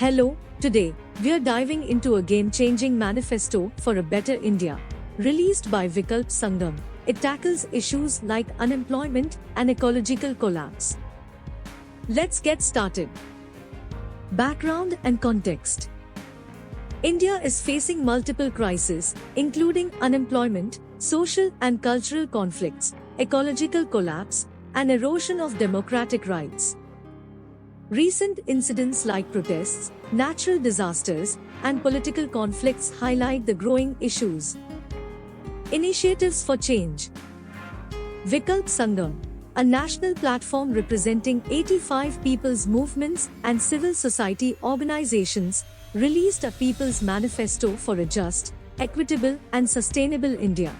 Hello, today, we are diving into a game-changing manifesto for a better India, released by Vikalp Sangam. It tackles issues like unemployment and ecological collapse. Let's get started. Background and context. India is facing multiple crises, including unemployment, social and cultural conflicts, ecological collapse, and erosion of democratic rights. Recent incidents like protests, natural disasters, and political conflicts highlight the growing issues. Initiatives for change. Vikalp Sangam, a national platform representing 85 people's movements and civil society organizations, released a People's Manifesto for a just, equitable, and sustainable India.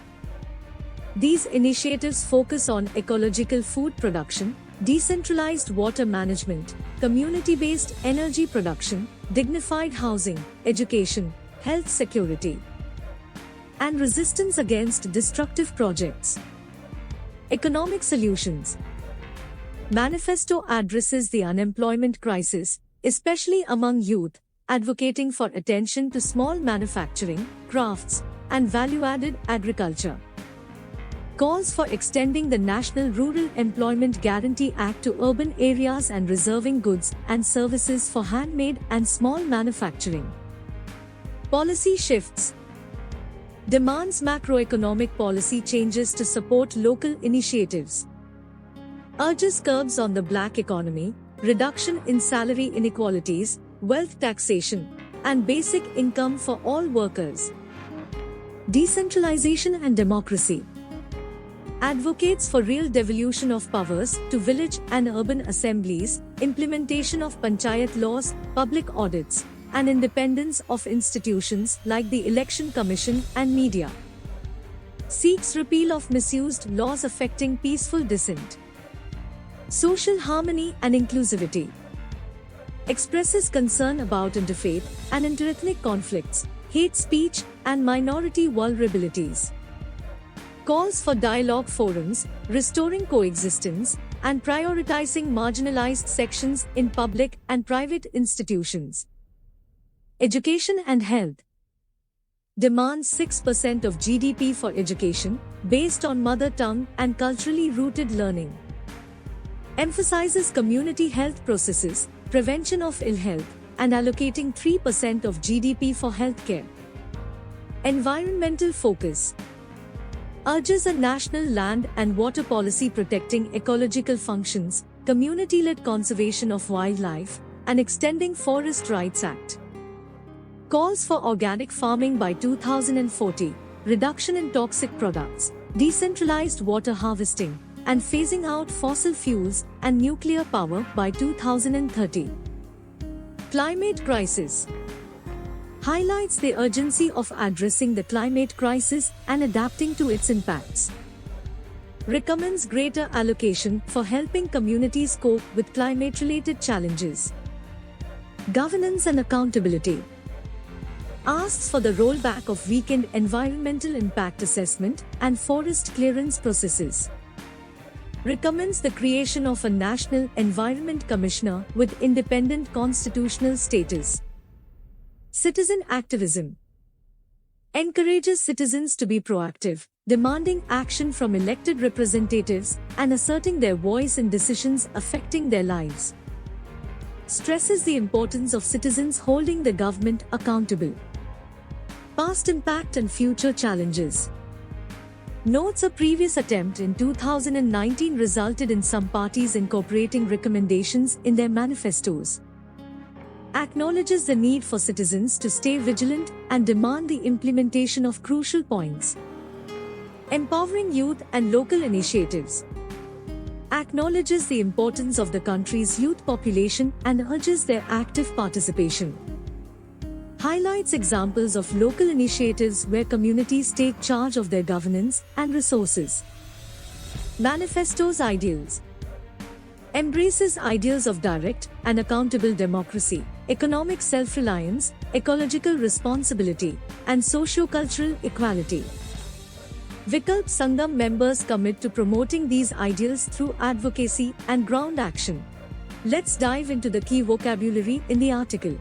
These initiatives focus on ecological food production, decentralized water management, community-based energy production, dignified housing, education, health security, and resistance against destructive projects. Economic solutions. Manifesto addresses the unemployment crisis, especially among youth, advocating for attention to small manufacturing, crafts, and value-added agriculture. Calls for extending the National Rural Employment Guarantee Act to urban areas and reserving goods and services for handmade and small manufacturing. Policy shifts. Demands macroeconomic policy changes to support local initiatives. Urges curbs on the black economy, reduction in salary inequalities, wealth taxation, and basic income for all workers. Decentralization and democracy. Advocates for real devolution of powers to village and urban assemblies, implementation of panchayat laws, public audits, and independence of institutions like the Election Commission and media. Seeks repeal of misused laws affecting peaceful dissent. Social harmony and inclusivity. Expresses concern about interfaith and interethnic conflicts, hate speech, and minority vulnerabilities. Calls for dialogue forums, restoring coexistence, and prioritizing marginalized sections in public and private institutions. Education and health. Demands 6% of GDP for education, based on mother tongue and culturally rooted learning. Emphasizes community health processes, prevention of ill health, and allocating 3% of GDP for healthcare. Environmental focus. Urges a national land and water policy protecting ecological functions, community-led conservation of wildlife, and extending Forest Rights Act. Calls for organic farming by 2040, reduction in toxic products, decentralized water harvesting, and phasing out fossil fuels and nuclear power by 2030. Climate crisis. Highlights the urgency of addressing the climate crisis and adapting to its impacts. Recommends greater allocation for helping communities cope with climate-related challenges. Governance and accountability. Asks for the rollback of weakened environmental impact assessment and forest clearance processes. Recommends the creation of a National Environment Commissioner with independent constitutional status. Citizen activism. Encourages citizens to be proactive, demanding action from elected representatives and asserting their voice in decisions affecting their lives. Stresses the importance of citizens holding the government accountable. Past impact and future challenges. Notes a previous attempt in 2019 resulted in some parties incorporating recommendations in their manifestos. Acknowledges the need for citizens to stay vigilant and demand the implementation of crucial points. Empowering youth and local initiatives. Acknowledges the importance of the country's youth population and urges their active participation. Highlights examples of local initiatives where communities take charge of their governance and resources. Manifesto's ideals. Embraces ideals of direct and accountable democracy, economic self-reliance, ecological responsibility, and socio-cultural equality. Vikalp Sangam members commit to promoting these ideals through advocacy and ground action. Let's dive into the key vocabulary in the article.